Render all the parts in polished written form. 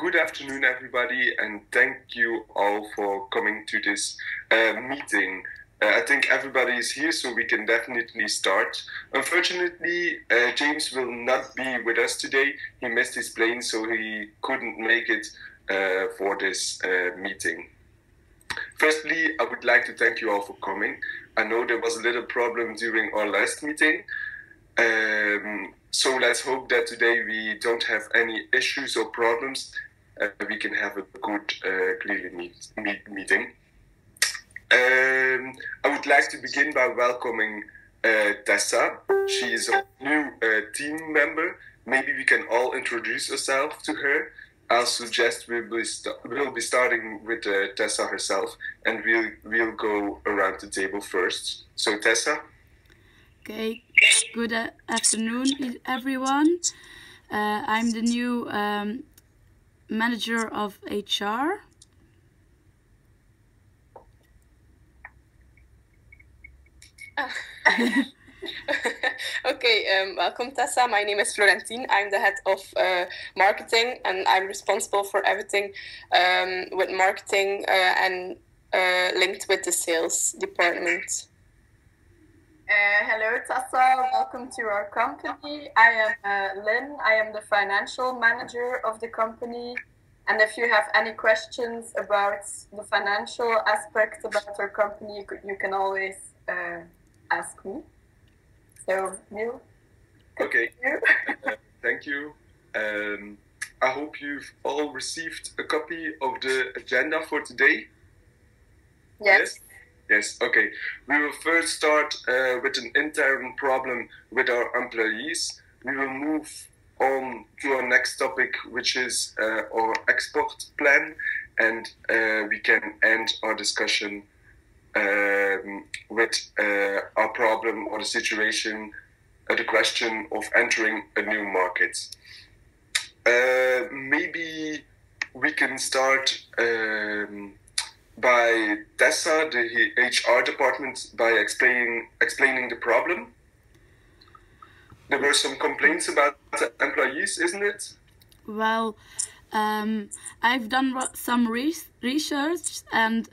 good afternoon, everybody, and thank you all for coming to this meeting. I think everybody is here, so we can definitely start. Unfortunately, James will not be with us today. He missed his plane, so he couldn't make it for this meeting. Firstly, I would like to thank you all for coming. I know there was a little problem during our last meeting. So let's hope that today we don't have any issues or problems. We can have a good, clearly meeting. I would like to begin by welcoming Tessa. She is a new team member. Maybe we can all introduce ourselves to her. I'll suggest we'll be starting with Tessa herself, and we'll go around the table first. So Tessa. Okay, good afternoon, everyone. I'm the new manager of HR. Okay, welcome Tessa. My name is Florentine. I'm the head of marketing, and I'm responsible for everything with marketing and linked with the sales department. Hello Tessa, welcome to our company. I am Lynn. I am the financial manager of the company. And if you have any questions about the financial aspect about our company, you can always ask me. So, Miel. Okay, thank you. I hope you've all received a copy of the agenda for today. Yes. Yes, okay. We will first start with an intern problem with our employees. We will move on to our next topic, which is our export plan, and we can end our discussion with our problem or the situation, the question of entering a new market. Maybe we can start by Tessa, the HR department, by explaining the problem. There were some complaints about the employees, isn't it? Well, I've done some research, and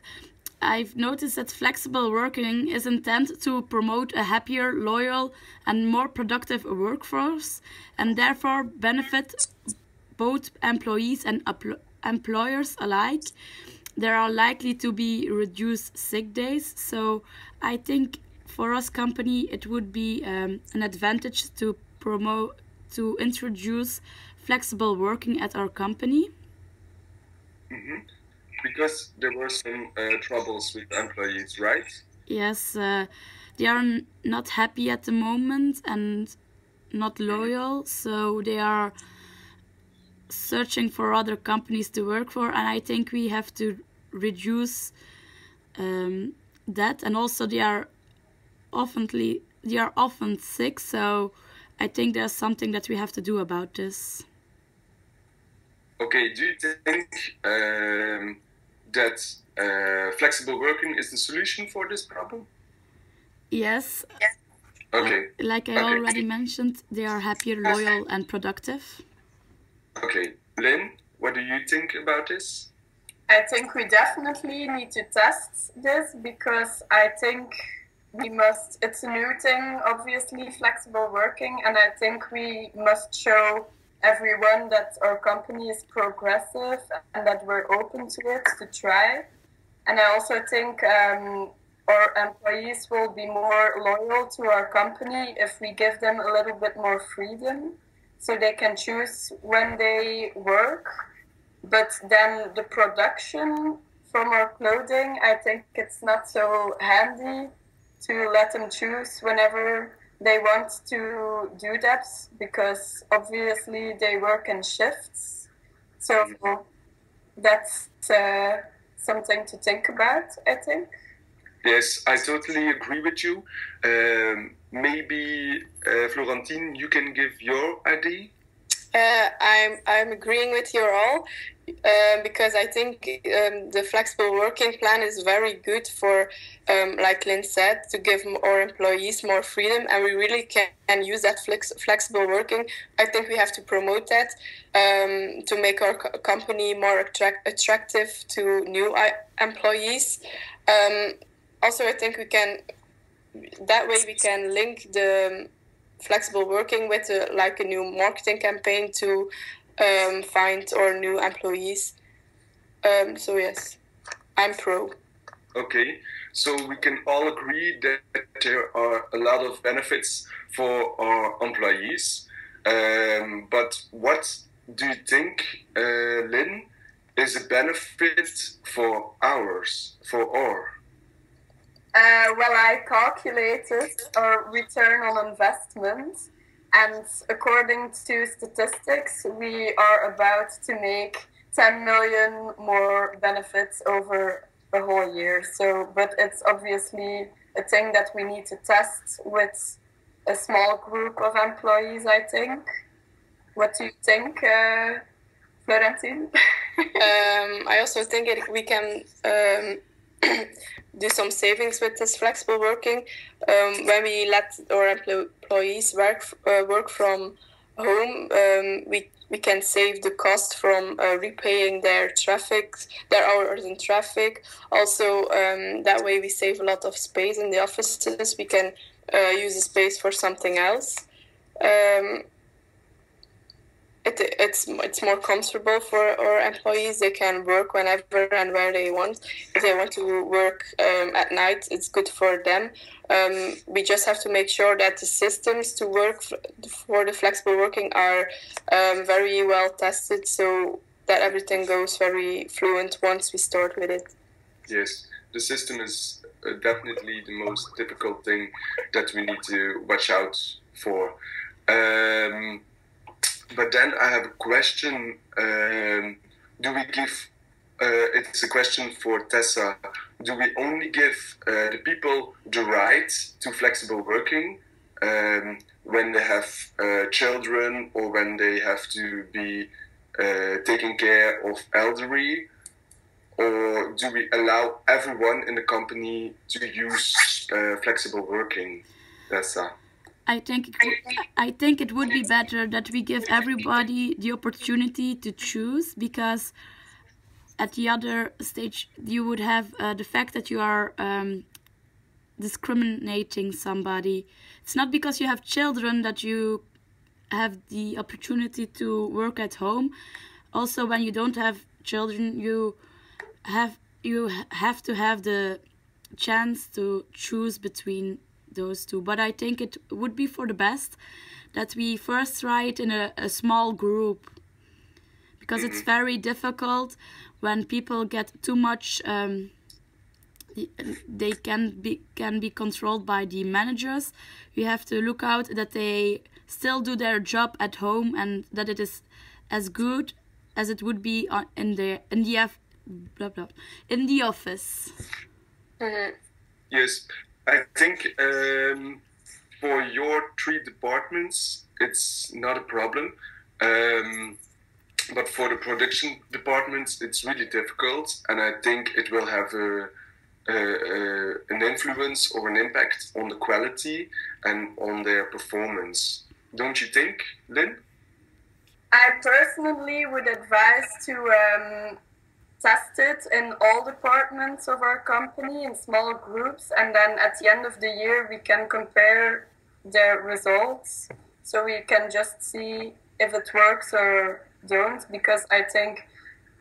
I've noticed that flexible working is intended to promote a happier, loyal, and more productive workforce, and therefore benefit both employees and employers alike. There are likely to be reduced sick days, so I think for us company it would be an advantage to introduce flexible working at our company. Mm-hmm. Because there were some troubles with employees, right? Yes, they are not happy at the moment and not loyal, so they are searching for other companies to work for, and I think we have to reduce that. And also they are often sick, so I think there's something that we have to do about this. Okay, do you think that flexible working is the solution for this problem? Yes. Okay. Like I already mentioned, they are happier, loyal, and productive. Okay. Lynn, what do you think about this? I think we definitely need to test this, because I think it's a new thing, obviously, flexible working, and I think we must show everyone that our company is progressive and that we're open to it, to try. And I also think our employees will be more loyal to our company if we give them a little bit more freedom, so they can choose when they work. But then the production from our clothing, I think it's not so handy to let them choose whenever they want to do that, because obviously they work in shifts. So that's something to think about, I think. Yes, I totally agree with you. Maybe, Florentine, you can give your idea? I'm agreeing with you all because I think the flexible working plan is very good for, like Lynn said, to give our employees more freedom, and we really can use that flexible working. I think we have to promote that to make our company more attractive to new employees. Also, I think we can link the flexible working with like a new marketing campaign to find our new employees. So yes, I'm pro. Okay, so we can all agree that there are a lot of benefits for our employees. But what do you think, Lynn, is a benefit for ours, for our? Well, I calculated our return on investment, and according to statistics, we are about to make 10 million more benefits over a whole year. So, but it's obviously a thing that we need to test with a small group of employees, I think. What do you think, Florentine? I also think we can do some savings with this flexible working. When we let our employees work from home, we can save the cost from repaying their hours in traffic. Also, that way we save a lot of space in the offices. We can use the space for something else. It's more comfortable for our employees. They can work whenever and where they want. If they want to work at night, it's good for them. We just have to make sure that the systems to work for the flexible working are very well tested, so that everything goes very fluent once we start with it. Yes, the system is definitely the most difficult thing that we need to watch out for. But then I have a question. Do we give, it's a question for Tessa, do we only give the people the right to flexible working when they have children or when they have to be taking care of elderly? Or do we allow everyone in the company to use flexible working, Tessa? I think it would be better that we give everybody the opportunity to choose, because at the other stage you would have the fact that you are discriminating somebody. It's not because you have children that you have the opportunity to work at home. Also, when you don't have children, you have to have the chance to choose between those two. But I think it would be for the best that we first try it in a small group, because it's very difficult when people get too much. They can be controlled by the managers. You have to look out that they still do their job at home and that it is as good as it would be in the office. Mm-hmm. Yes, I think for your 3 departments, it's not a problem. But for the production departments, it's really difficult, and I think it will have an influence or an impact on the quality and on their performance. Don't you think, Lynn? I personally would advise to test it in all departments of our company in small groups, and then at the end of the year we can compare their results, so we can just see if it works or don't, because I think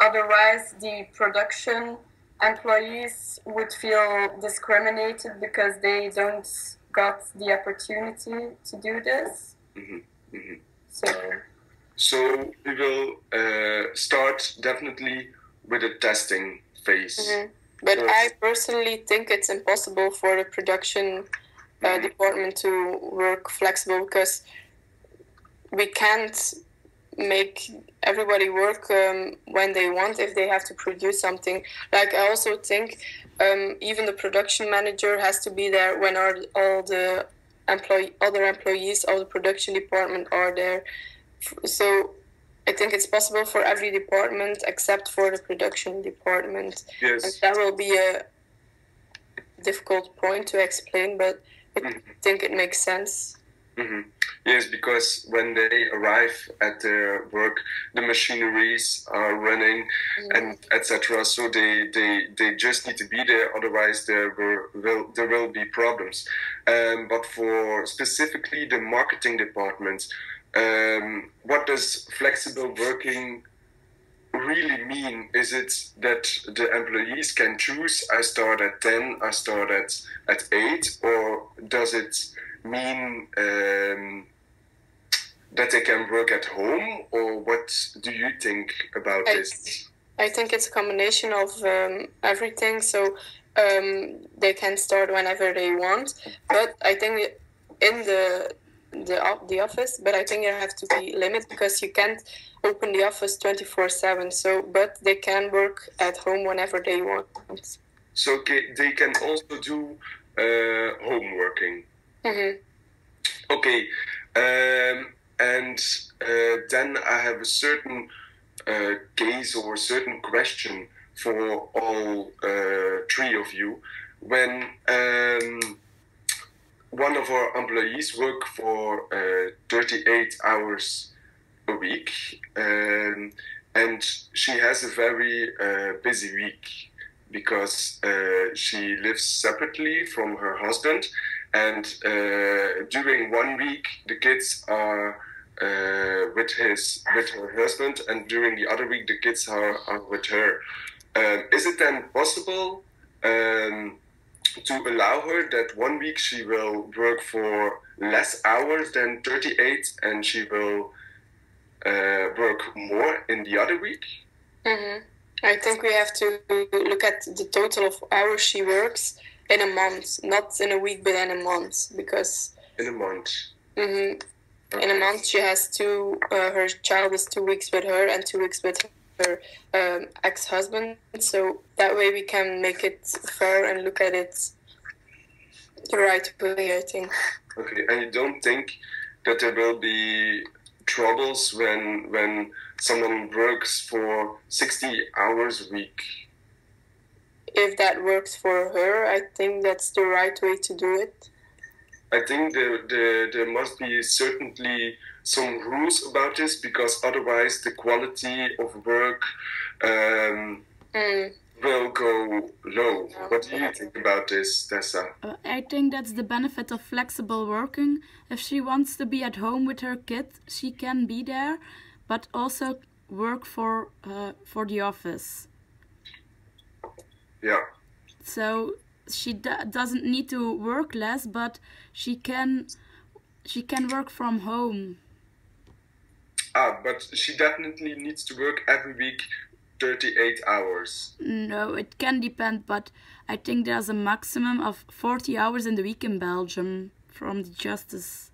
otherwise the production employees would feel discriminated because they don't got the opportunity to do this. Mm-hmm. Mm-hmm. So we will start definitely with a testing phase. Mm-hmm. But I personally think it's impossible for the production department to work flexible, because we can't make everybody work when they want if they have to produce something. Like, I also think even the production manager has to be there when all the other employees of the production department are there. So I think it's possible for every department except for the production department. Yes. And that will be a difficult point to explain, but I think it makes sense. Yes, because when they arrive at their work, the machineries are running and etc. So they just need to be there. Otherwise, there will be problems. But for specifically the marketing department, what does flexible working really mean? Is it that the employees can choose, I start at 10, I start at 8, or does it mean that they can work at home, or what do you think about this? I think it's a combination of everything, so they can start whenever they want, but I think in the office, but I think there have to be limits because you can't open the office 24/7. So, but they can work at home whenever they want. So they can also do home working. Okay, and then I have a certain case or a certain question for all three of you. When one of our employees work for 38 hours a week, and she has a very busy week because she lives separately from her husband, and during 1 week the kids are with her husband, and during the other week the kids are with her. Is it then possible to allow her that 1 week she will work for less hours than 38 and she will work more in the other week? I think we have to look at the total of hours she works in a month, not in a week, but in a month, because in a month. Okay. In a month she has her child is 2 weeks with her and 2 weeks with her ex-husband, so that way we can make it fair and look at it the right way, I think. Okay, and you don't think that there will be troubles when someone works for 60 hours a week? If that works for her, I think that's the right way to do it. I think there must be certainly some rules about this, because otherwise the quality of work will go low. What do you think about this, Tessa? I think that's the benefit of flexible working. If she wants to be at home with her kid, she can be there, but also work for the office. Yeah. So she doesn't need to work less, but she can work from home. But she definitely needs to work every week 38 hours. No, it can depend, but I think there's a maximum of 40 hours in the week in Belgium from the justice,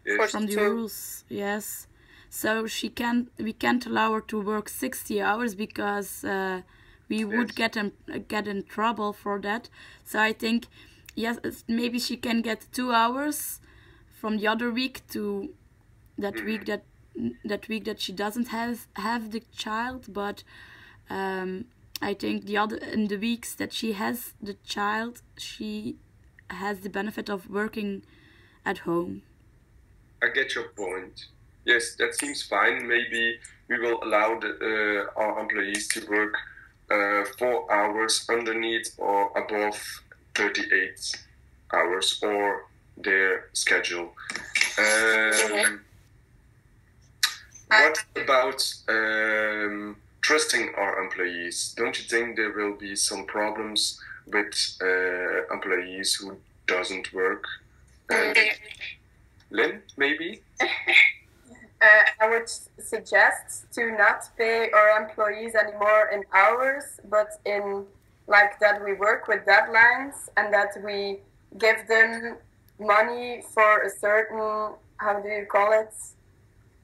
Yes. from the rules. Yes, so we can't allow her to work 60 hours because we would get in trouble for that. So I think, yes, maybe she can get 2 hours from the other week to that week that she doesn't have the child, but I think in the weeks that she has the child, she has the benefit of working at home. I get your point. Yes, that seems fine. Maybe we will allow our employees to work 4 hours underneath or above 38 hours or their schedule. What about trusting our employees? Don't you think there will be some problems with employees who doesn't work? Lynn, maybe? I would suggest to not pay our employees anymore in hours, but in like that we work with deadlines and that we give them money for a certain, how do you call it,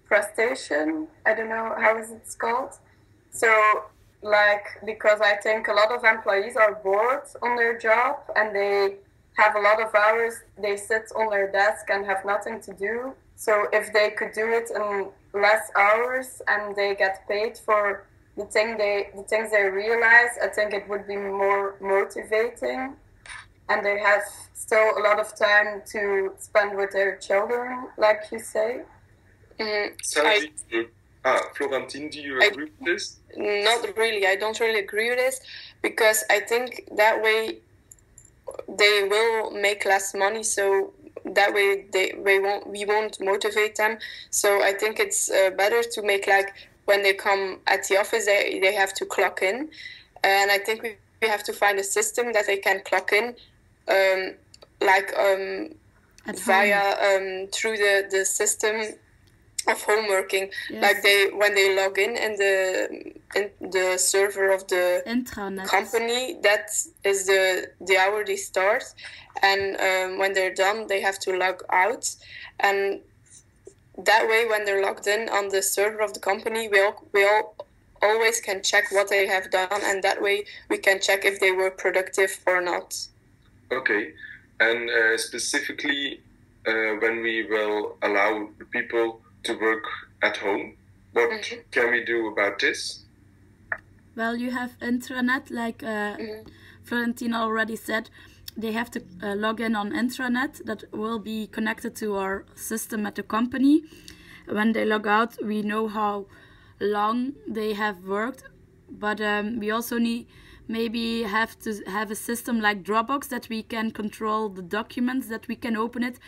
prestation? I don't know, how is it called? So like, because I think a lot of employees are bored on their job and they have a lot of hours, they sit on their desk and have nothing to do. So if they could do it in less hours and they get paid for the things they realize, I think it would be more motivating, and they have still a lot of time to spend with their children, like you say. Florentine, do you agree with this? Not really. I don't really agree with this, because I think that way they will make less money. So that way we won't motivate them. So I think it's better to make, like, when they come at the office, they have to clock in, and I think we have to find a system that they can clock in, via through the system of home working. Yes. Like when they log in the server of the intranet company, that is the hour they start, and when they're done they have to log out, and that way when they're logged in on the server of the company, we all always can check what they have done, and that way we can check if they were productive or not. Okay, and specifically when we will allow the people to work at home, what can we do about this? Well, you have intranet, like Florentine already said. They have to log in on intranet that will be connected to our system at the company. When they log out, we know how long they have worked, but we also maybe have to have a system like Dropbox that we can control the documents, that we can open it.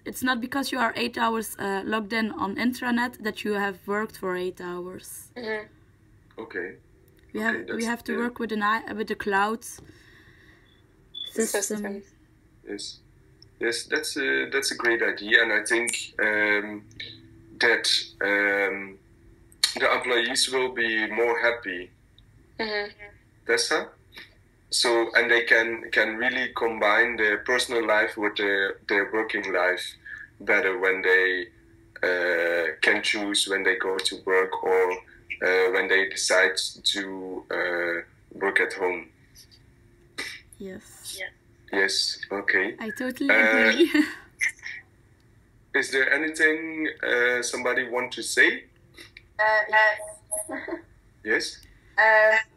It's not because you are 8 hours logged in on intranet that you have worked for 8 hours. Okay. We have to work with the cloud system. Yes, that's a great idea, and I think that the employees will be more happy. Tessa? So, and they can really combine their personal life with their working life better when they can choose when they go to work, or when they decide to work at home. Yes. Yes, okay. I totally agree. Is there anything somebody want to say? Yes. Yes?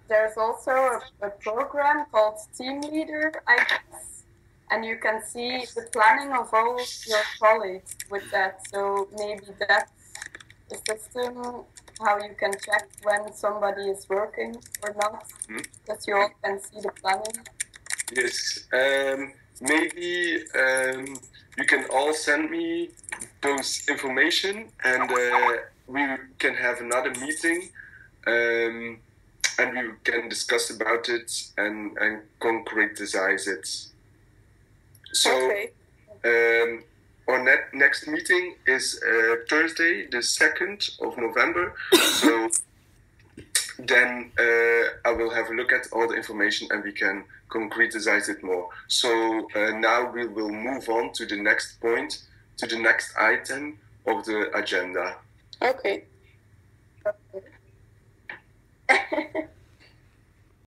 There's also a program called Team Leader, I guess, and you can see the planning of all your colleagues with that. So maybe that's a system how you can check when somebody is working or not, that you all can see the planning. Yes, maybe you can all send me those information, and we can have another meeting, and we can discuss about it and concretize it. So, our next meeting is Thursday, the 2nd of November. So then I will have a look at all the information and we can concretize it more. So now we will move on to the next point, to the next item of the agenda. Okay.